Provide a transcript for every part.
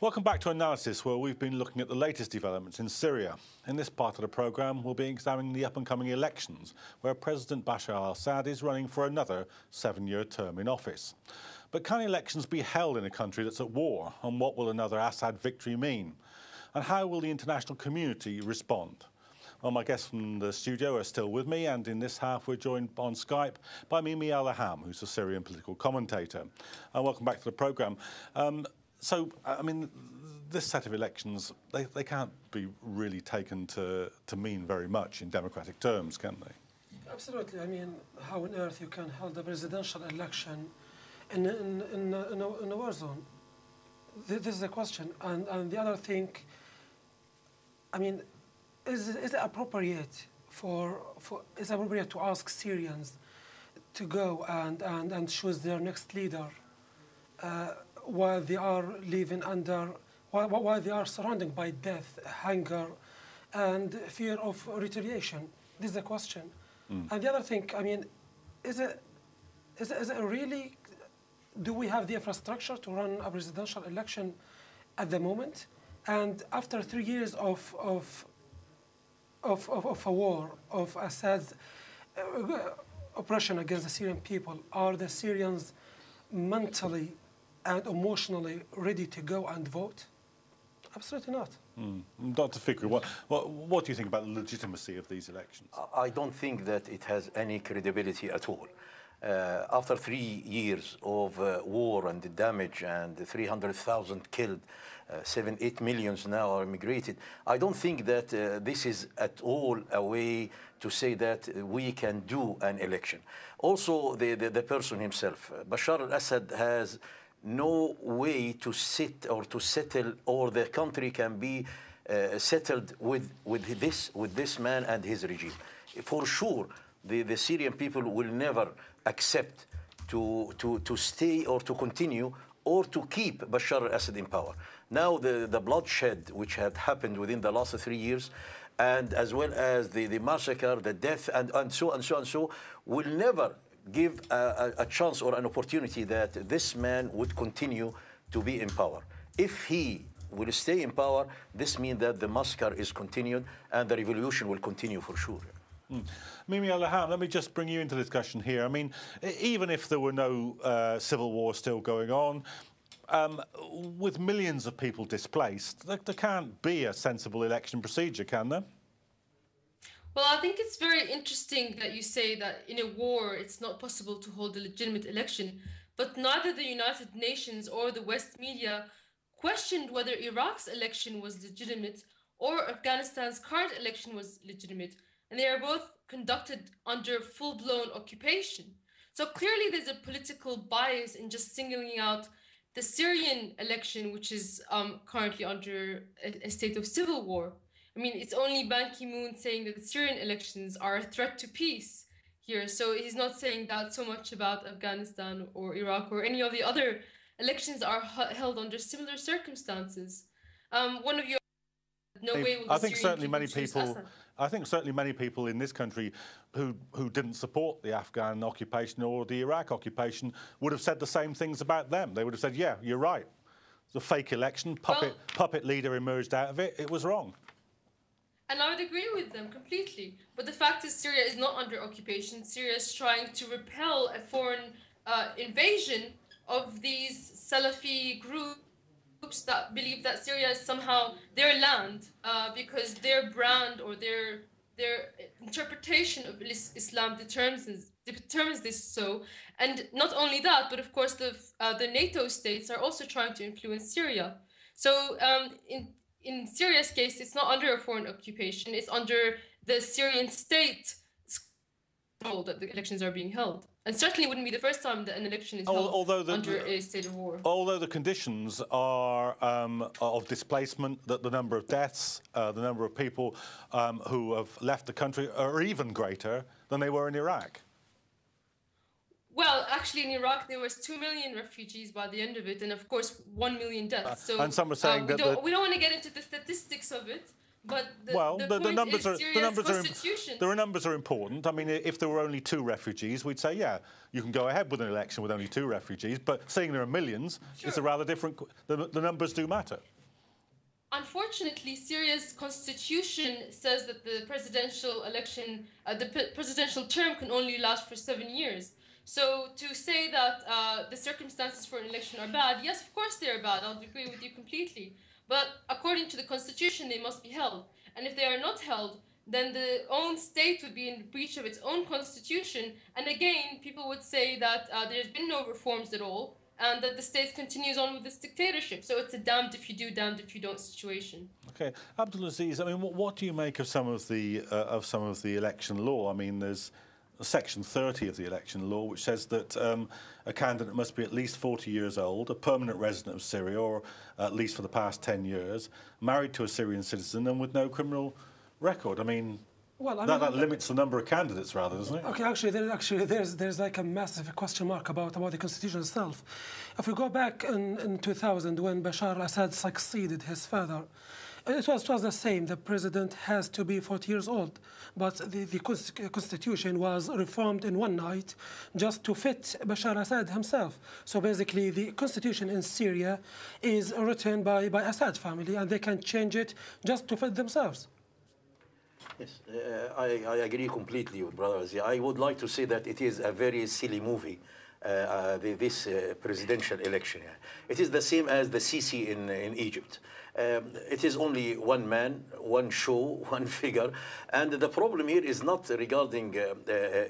Welcome back to Analysis, where we've been looking at the latest developments in Syria. In this part of the programme, we'll be examining the up-and-coming elections, where President Bashar al-Assad is running for another 7-year term in office. But can elections be held in a country that's at war? And what will another Assad victory mean? And how will the international community respond? Well, my guests from the studio are still with me, and in this half we're joined on Skype by Mimi Al-Aham, who's a Syrian political commentator. And welcome back to the programme. So, I mean, this set of elections, they can't be really taken to mean very much in democratic terms, can they? Absolutely. I mean, how on earth you can hold a presidential election in a war zone? This is the question. And the other thing, I mean, is it appropriate is it appropriate to ask Syrians to go and choose their next leader while they are living while they are surrounded by death, hunger, and fear of retaliation? This is the question. And the other thing, I mean, is it really, do we have the infrastructure to run a presidential election at the moment? And after 3 years of a war, of Assad's oppression against the Syrian people, are the Syrians mentally and emotionally ready to go and vote? Absolutely not. Dr. Fikri, what do you think about the legitimacy of these elections? I don't think that it has any credibility at all. After 3 years of war and the damage and 300,000 killed, 7-8 million now are immigrated, I don't think that this is at all a way to say that we can do an election. Also, the person himself, Bashar al-Assad, has no way to sit or to settle, or the country can be settled with this man and his regime. For sure, the Syrian people will never accept to stay or to continue or to keep Bashar al-Assad in power. Now the bloodshed which had happened within the last 3 years, and as well as the massacre, the death, and so, will never give a chance or an opportunity that this man would continue to be in power. If he will stay in power, this means that the massacre is continued and the revolution will continue for sure. Mimi Al-Aham, let me just bring you into the discussion here. I mean, even if there were no civil war still going on, with millions of people displaced, there can't be a sensible election procedure, can there? Well, I think it's very interesting that you say that in a war it's not possible to hold a legitimate election, but neither the United Nations or the West media questioned whether Iraq's election was legitimate or Afghanistan's current election was legitimate, and they are both conducted under full-blown occupation. So clearly there's a political bias in just singling out the Syrian election, which is currently under a state of civil war. I mean, it's only Ban Ki-moon saying that the Syrian elections are a threat to peace here. So he's not saying that so much about Afghanistan or Iraq or any of the other elections that are held under similar circumstances. One of you, no way will the Syrian people choose Assad. I think certainly many people in this country who didn't support the Afghan occupation or the Iraq occupation would have said the same things about them. They would have said, yeah, you're right. It's a fake election, puppet leader emerged out of it. It was wrong. And I would agree with them completely. But the fact is, Syria is not under occupation. Syria is trying to repel a foreign invasion of these Salafi groups that believe that Syria is somehow their land because their brand or their interpretation of Islam determines this so. And not only that, but of course the NATO states are also trying to influence Syria. So in Syria's case, it's not under a foreign occupation. It's under the Syrian state control that the elections are being held. And certainly wouldn't be the first time that an election is held under a state of war. Although the conditions are of displacement, that the number of deaths, the number of people who have left the country are even greater than they were in Iraq. Well, actually, in Iraq, there was 2 million refugees by the end of it, and of course, 1 million deaths. So and some are saying we don't want to get into the statistics of it, But Well, the the point numbers is are Syria's constitution. the numbers are important. I mean, if there were only 2 refugees, we'd say, yeah, you can go ahead with an election with only 2 refugees. But seeing there are millions, it's a rather different. The numbers do matter. Unfortunately, Syria's constitution says that the presidential election, presidential term can only last for 7 years. So to say that the circumstances for an election are bad, yes, of course they are bad. I'll agree with you completely. But according to the constitution, they must be held. And if they are not held, then the own state would be in breach of its own constitution. And again, people would say that there's been no reforms at all, and that the state continues on with this dictatorship. So it's a damned if you do, damned if you don't situation. Okay, Abdulaziz, I mean, what do you make of some of the election law? I mean, there's Section 30 of the election law, which says that a candidate must be at least 40 years old, a permanent resident of Syria, or at least for the past 10 years, married to a Syrian citizen, and with no criminal record. I mean, that limits the number of candidates, rather, doesn't it? Okay, there's like a massive question mark about the constitution itself. If we go back in 2000, when Bashar al-Assad succeeded his father, it was the same. The president has to be 40 years old, but the constitution was reformed in one night just to fit Bashar al-Assad himself. So basically, the constitution in Syria is written by Assad family, and they can change it just to fit themselves. Yes, I agree completely with Brother Aziz. I would like to say that it is a very silly movie, this presidential election. It is the same as the Sisi in Egypt. It is only one man, one show, one figure. And the problem here is not regarding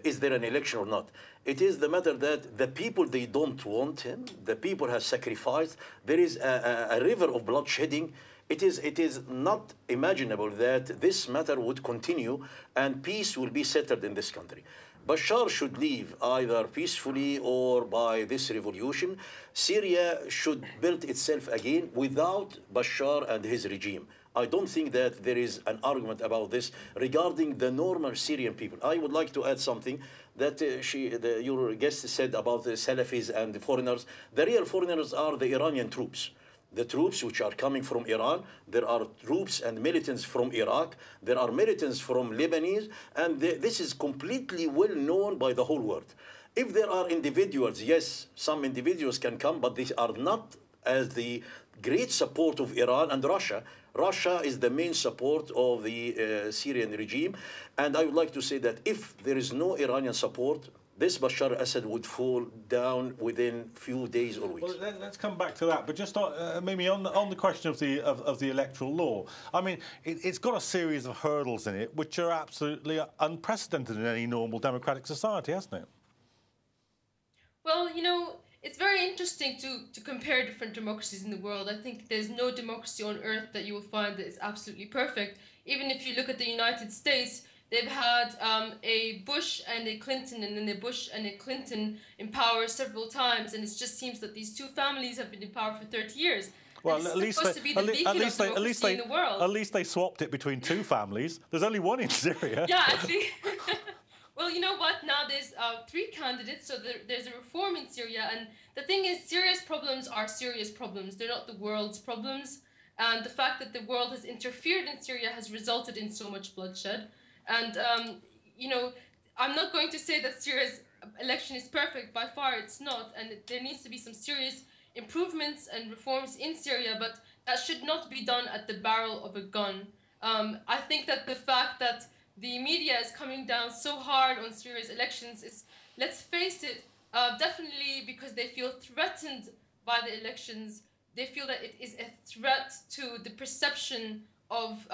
is there an election or not. It is the matter that the people, they don't want him. The people have sacrificed. There is a river of bloodshedding. It is not imaginable that this matter would continue and peace will be settled in this country. Bashar should leave either peacefully or by this revolution. Syria should build itself again without Bashar and his regime. I don't think that there is an argument about this regarding the normal Syrian people. I would like to add something that your guest said about the Salafis and the foreigners. The real foreigners are the Iranian troops. The troops which are coming from Iran, there are troops and militants from Iraq, there are militants from Lebanese, and this is completely well known by the whole world. If there are individuals, yes, some individuals can come, but these are not as the great support of Iran and Russia. Russia is the main support of the Syrian regime, and I would like to say that if there is no Iranian support, this Bashar al-Assad would fall down within few days or weeks. Well, let's come back to that. But just maybe on the question of the electoral law, I mean, it's got a series of hurdles in it which are absolutely unprecedented in any normal democratic society, hasn't it? Well, you know, it's very interesting to compare different democracies in the world. I think there's no democracy on earth that you will find that is absolutely perfect. Even if you look at the United States, they've had a Bush and a Clinton, and then a Bush and a Clinton in power several times, and it just seems that these two families have been in power for 30 years. Well, at least they swapped it between two families. There's only one in Syria. Yeah, actually. Well, you know what? Now there's 3 candidates, so there's a reform in Syria, and the thing is, Syria's problems are serious problems. They're not the world's problems, and the fact that the world has interfered in Syria has resulted in so much bloodshed. And, you know, I'm not going to say that Syria's election is perfect. By far, it's not. And there needs to be some serious improvements and reforms in Syria, but that should not be done at the barrel of a gun. I think that the fact that the media is coming down so hard on Syria's elections is, let's face it, definitely because they feel threatened by the elections. They feel that it is a threat to the perception of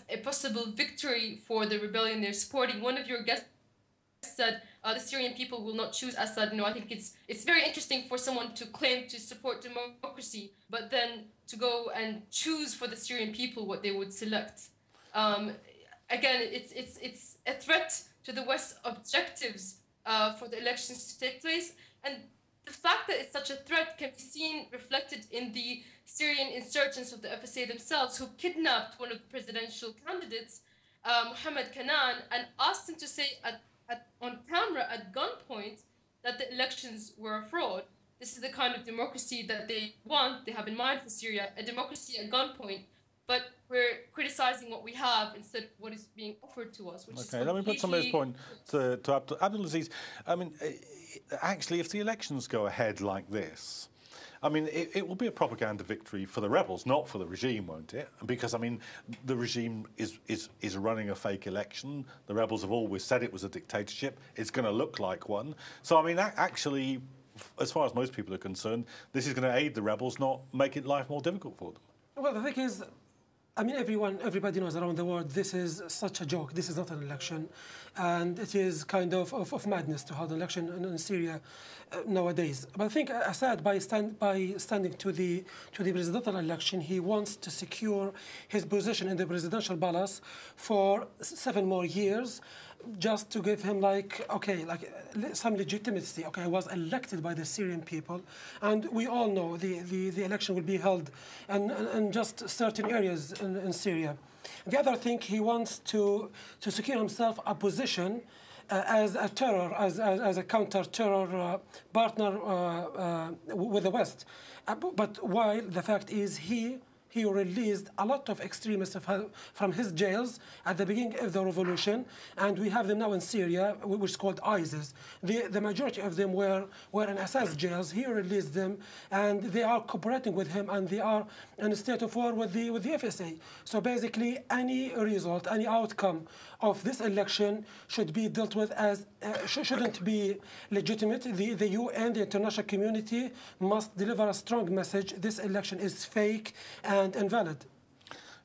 a possible victory for the rebellion they're supporting. One of your guests said the Syrian people will not choose Assad. You know, I think it's very interesting for someone to claim to support democracy, but then to go and choose for the Syrian people what they would select. Again, it's a threat to the West's objectives for the elections to take place, and the fact that it's such a threat can be seen reflected in the Syrian insurgents of the FSA themselves, who kidnapped one of the presidential candidates, Mohammed Kanan, and asked him to say on camera at gunpoint that the elections were a fraud. This is the kind of democracy that they want, they have in mind for Syria, a democracy at gunpoint. but we're criticizing what we have instead of what is being offered to us, which is Okay, let me put some of this point to Abdulaziz. I mean, actually, if the elections go ahead like this, I mean, it will be a propaganda victory for the rebels, not for the regime, won't it? Because, I mean, the regime is running a fake election. The rebels have always said it was a dictatorship. It's going to look like one. So, I mean, actually, as far as most people are concerned, this is going to aid the rebels, not make it life more difficult for them. Well, the thing is, I mean, everybody knows around the world this is such a joke. This is not an election, and it is kind of madness to hold an election in Syria nowadays. But I think Assad, by standing to the presidential election, he wants to secure his position in the presidential palace for 7 more years, just to give him some legitimacy. Okay, I was elected by the Syrian people, and we all know the election will be held in just certain areas in Syria. The other thing, he wants to secure himself a position as a counter-terror partner with the West. But while the fact is he released a lot of extremists from his jails at the beginning of the revolution, and we have them now in Syria, which is called ISIS. The majority of them were in Assad's jails. He released them, and they are cooperating with him, and they are in a state of war with the FSA. So basically, any result, any outcome of this election should be dealt with as shouldn't be legitimate. The UN, the international community, must deliver a strong message. This election is fake and invalid.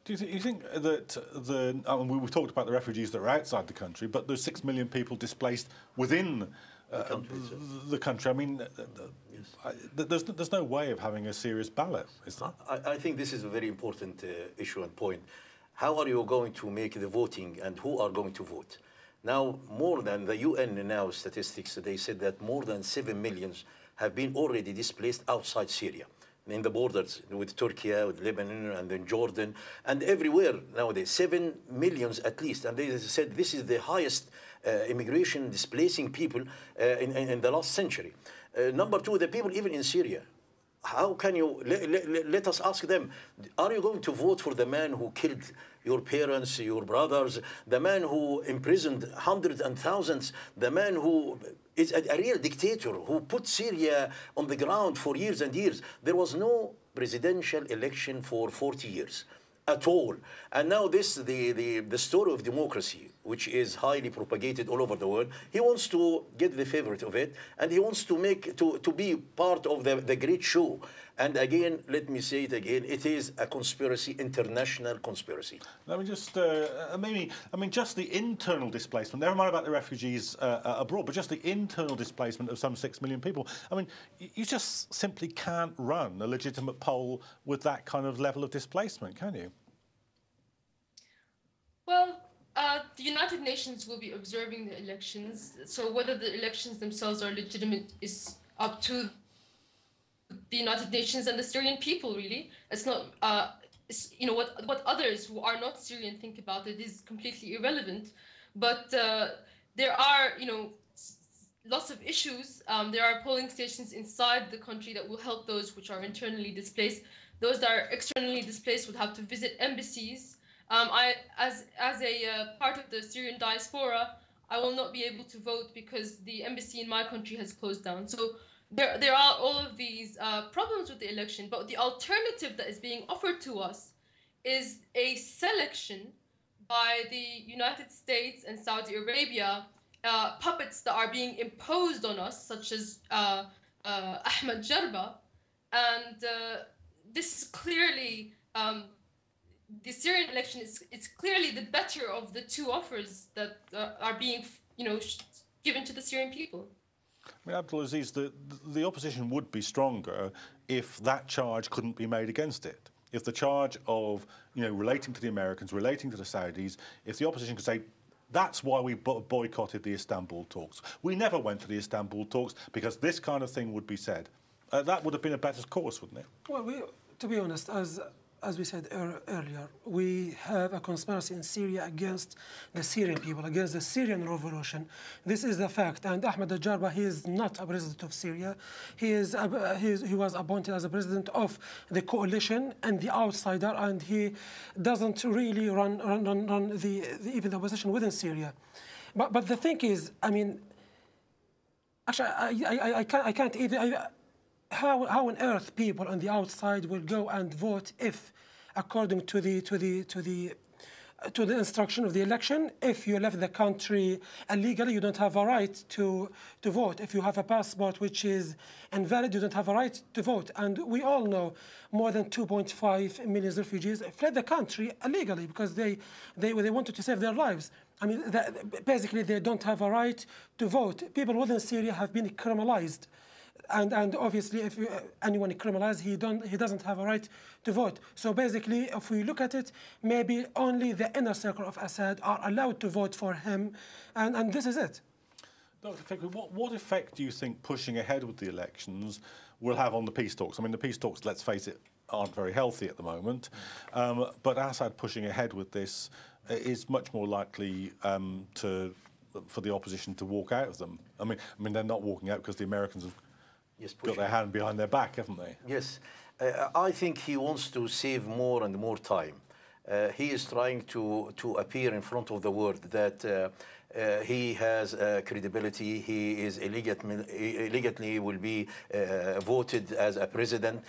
Do you think that we've talked about the refugees that are outside the country, but there's 6 million people displaced within the country. I mean, there's no way of having a serious ballot, is there? I think this is a very important issue and point. How are you going to make the voting, and who are going to vote? Now, more than the UN now statistics, they said that more than 7 million have been already displaced outside Syria, in the borders with Turkey, with Lebanon, and then Jordan, and everywhere nowadays, 7 million at least. And they said this is the highest immigration displacing people in the last century. Number two, the people even in Syria. How can you, let us ask them, are you going to vote for the man who killed your parents, your brothers, the man who imprisoned hundreds and thousands, the man who is a real dictator, who put Syria on the ground for years and years? There was no presidential election for 40 years at all. And now this, the story of democracy, which is highly propagated all over the world, he wants to get the favorite of it, and he wants to be part of the great show. And again, let me say it again, it is a conspiracy, international conspiracy. Let me just, just the internal displacement, never mind about the refugees abroad, but just the internal displacement of some 6 million people. I mean, you just simply can't run a legitimate poll with that kind of level of displacement, can you? Well, the United Nations will be observing the elections, so whether the elections themselves are legitimate is up to the United Nations and the Syrian people, really. It's not, what others who are not Syrian think about it is completely irrelevant. But there are, lots of issues. There are polling stations inside the country that will help those which are internally displaced. Those that are externally displaced would have to visit embassies. As a part of the Syrian diaspora, I will not be able to vote because the embassy in my country has closed down. So there are all of these problems with the election, but the alternative that is being offered to us is a selection by the United States and Saudi Arabia, puppets that are being imposed on us, such as Ahmed Jarba. And this is clearly, the Syrian election it's clearly the better of the two offers that are being, given to the Syrian people. I mean, Abdulaziz, the opposition would be stronger if that charge couldn't be made against it. If the charge of, relating to the Americans, relating to the Saudis, if the opposition could say, that's why we boycotted the Istanbul talks. We never went to the Istanbul talks because this kind of thing would be said. That would have been a better course, wouldn't it? Well, to be honest, as as we said earlier, we have a conspiracy in Syria against the Syrian people, against the Syrian revolution. This is the fact. And Ahmed al-Jarba, he is not a president of Syria. He was appointed as a president of the coalition and the outsider, and he doesn't really run even the opposition within Syria. But the thing is, I mean, actually, I can't even. How on earth people on the outside will go and vote if, according to the instruction of the election, if you left the country illegally, you don't have a right to vote. If you have a passport which is invalid, you don't have a right to vote. And we all know more than 2.5 million refugees fled the country illegally because they wanted to save their lives. I mean, basically, they don't have a right to vote. People within Syria have been criminalized. And obviously, if anyone is criminalized, he doesn't have a right to vote. So basically, if we look at it, maybe only the inner circle of Assad are allowed to vote for him, and this is it. Dr. Fikri, what effect do you think pushing ahead with the elections will have on the peace talks? I mean, the peace talks, let's face it, aren't very healthy at the moment, but Assad pushing ahead with this is much more likely for the opposition to walk out of them. I mean, they're not walking out because the Americans have got their hand behind their back, haven't they? Yes. I think he wants to save more and more time. He is trying to appear in front of the world that he has credibility, he is illegally will be voted as a president.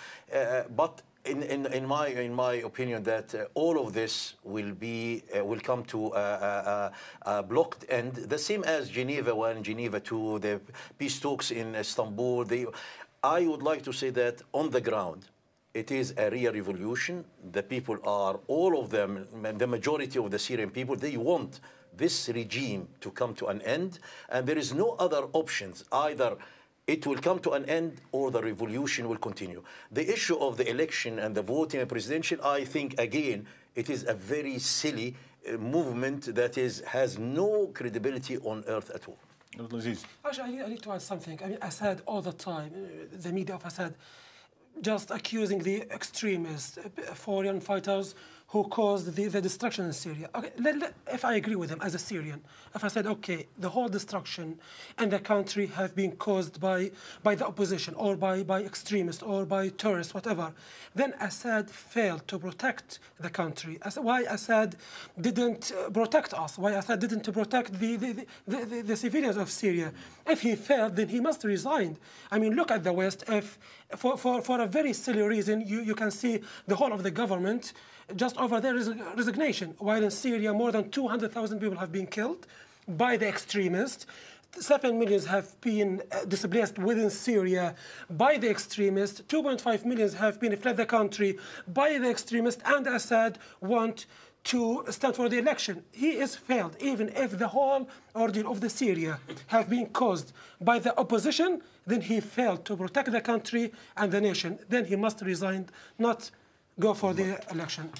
But in my opinion, that all of this will come to a blocked end, the same as Geneva 1, Geneva 2, the peace talks in Istanbul. I would like to say that on the ground, it is a real revolution. The people are, all of them, the majority of the Syrian people, they want this regime to come to an end, and there is no other options. Either it will come to an end or the revolution will continue. The issue of the election and the voting and presidential, I think, again, it is a very silly movement that has no credibility on earth at all. Actually, I need to add something. I mean, Assad all the time, the media of Assad, just accusing the extremists, foreign fighters who caused the destruction in Syria. Okay, if I agree with him as a Syrian, if I said, okay, the whole destruction in the country have been caused by the opposition or by extremists or by terrorists, whatever, then Assad failed to protect the country. Why Assad didn't protect us? Why Assad didn't protect the civilians of Syria? If he failed, then he must resign. I mean, look at the West. If for a very silly reason, you can see the whole of the government just over their resignation, while in Syria more than 200,000 people have been killed by the extremists. 7 million have been displaced within Syria by the extremists. 2.5 million have been fled the country by the extremists, and Assad want to stand for the election. He is failed, even if the whole ordeal of the Syria have been caused by the opposition, then he failed to protect the country and the nation. Then he must resign, not go for the election.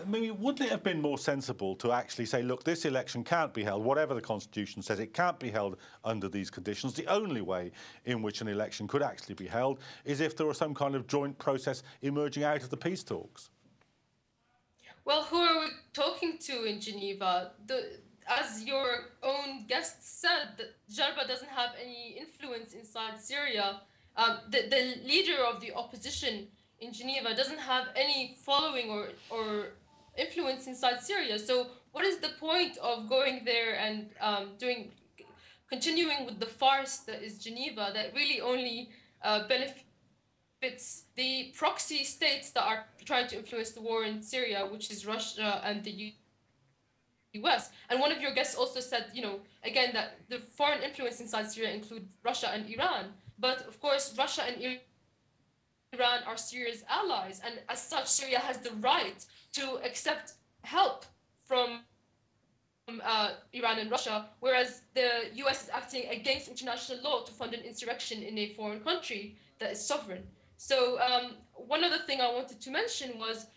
Maybe wouldn't it have been more sensible to actually say, look, this election can't be held, whatever the Constitution says, it can't be held under these conditions. The only way in which an election could actually be held is if there were some kind of joint process emerging out of the peace talks. Well, who are we talking to in Geneva? As your own guest said, Jarba doesn't have any influence inside Syria. The leader of the opposition in Geneva doesn't have any following or influence inside Syria. So what is the point of going there and continuing with the farce that is Geneva that really only benefits the proxy states that are trying to influence the war in Syria, which is Russia and the US? And one of your guests also said, again, that the foreign influence inside Syria include Russia and Iran. But of course, Russia and Iran are Syria's allies, and as such, Syria has the right to accept help from Iran and Russia, whereas the US is acting against international law to fund an insurrection in a foreign country that is sovereign. So one other thing I wanted to mention was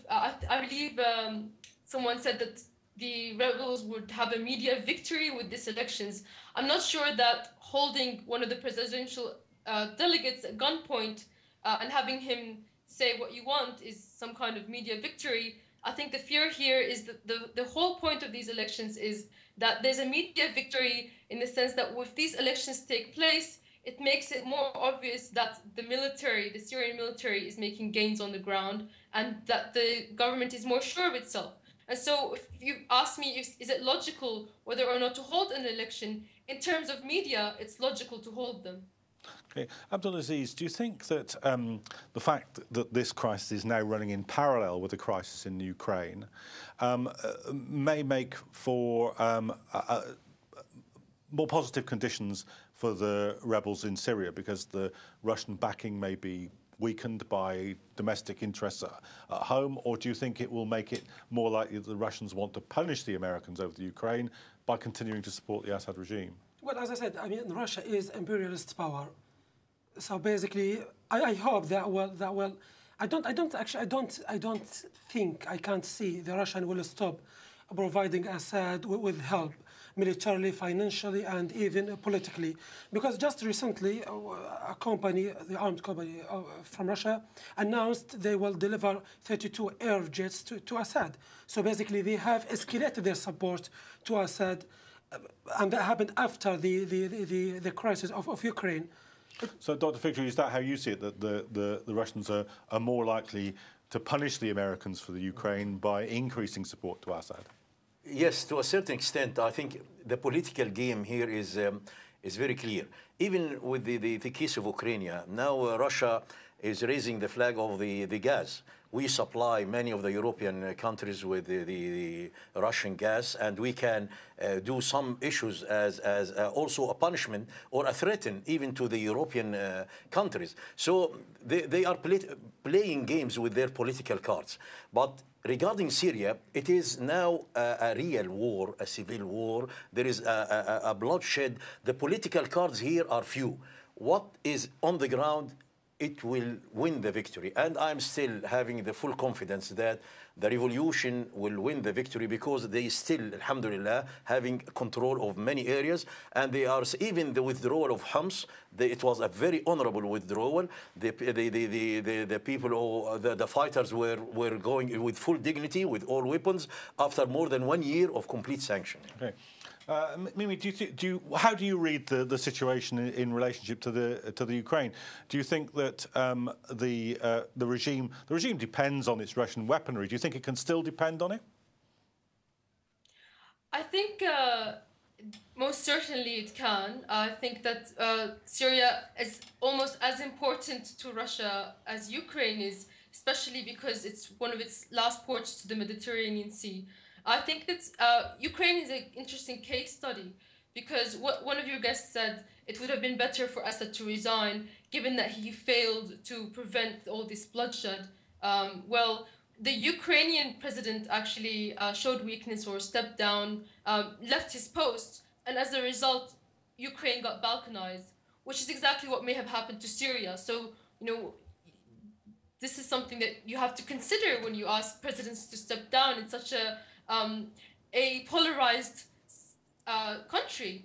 I believe someone said that the rebels would have a media victory with these elections. I'm not sure that holding one of the presidential delegates at gunpoint and having him say what you want is some kind of media victory. I think the fear here is that the whole point of these elections is that there's a media victory in the sense that if these elections take place, it makes it more obvious that the military, the Syrian military, is making gains on the ground and that the government is more sure of itself. And so if you ask me, is it logical whether or not to hold an election, in terms of media, it's logical to hold them. Okay. Abdulaziz, do you think that the fact that this crisis is now running in parallel with the crisis in Ukraine may make for more positive conditions for the rebels in Syria, because the Russian backing may be weakened by domestic interests at home? Or do you think it will make it more likely that the Russians want to punish the Americans over the Ukraine by continuing to support the Assad regime? Well, as I said, I mean, Russia is imperialist power. So basically, I hope that I don't think, I can't see the Russian will stop providing Assad with help, militarily, financially, and even politically. Because just recently, a company, the armed company from Russia, announced they will deliver 32 air jets to Assad. So basically, they have escalated their support to Assad, and that happened after the crisis of Ukraine. So, Dr. Fikri, is that how you see it, that the Russians are more likely to punish the Americans for the Ukraine by increasing support to Assad? Yes, to a certain extent. I think the political game here is very clear. Even with the case of Ukraine, now Russia is raising the flag of the gas. We supply many of the European countries with the Russian gas, and we can do some issues as also a punishment or a threat even to the European countries. So they are playing games with their political cards. But regarding Syria, it is now a real war, a civil war. There is a bloodshed. The political cards here are few. What is on the ground, it will win the victory. And I'm still having the full confidence that the revolution will win the victory, because they still, alhamdulillah, having control of many areas. And they are, even the withdrawal of Homs, it was a very honorable withdrawal. The people, the fighters were going with full dignity, with all weapons, after more than 1 year of complete sanctioning. Okay. Mimi, how do you read the situation in relationship to the Ukraine? Do you think that the regime depends on its Russian weaponry? Do you think it can still depend on it? I think most certainly it can. I think that Syria is almost as important to Russia as Ukraine is, especially because it's one of its last ports to the Mediterranean Sea. I think that Ukraine is an interesting case study, because what one of your guests said, it would have been better for Assad to resign, given that he failed to prevent all this bloodshed. Well, the Ukrainian president actually showed weakness or stepped down, left his post, and as a result, Ukraine got balkanized, which is exactly what may have happened to Syria. So, this is something that you have to consider when you ask presidents to step down in such a polarized country.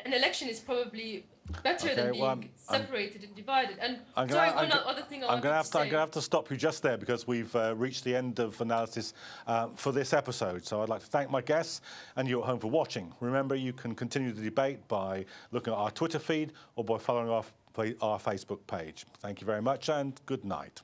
An election is probably better than being separated and divided. And I'm going to have to stop you just there, because we've reached the end of analysis for this episode. So I'd like to thank my guests and you at home for watching. Remember, you can continue the debate by looking at our Twitter feed or by following our Facebook page. Thank you very much and good night.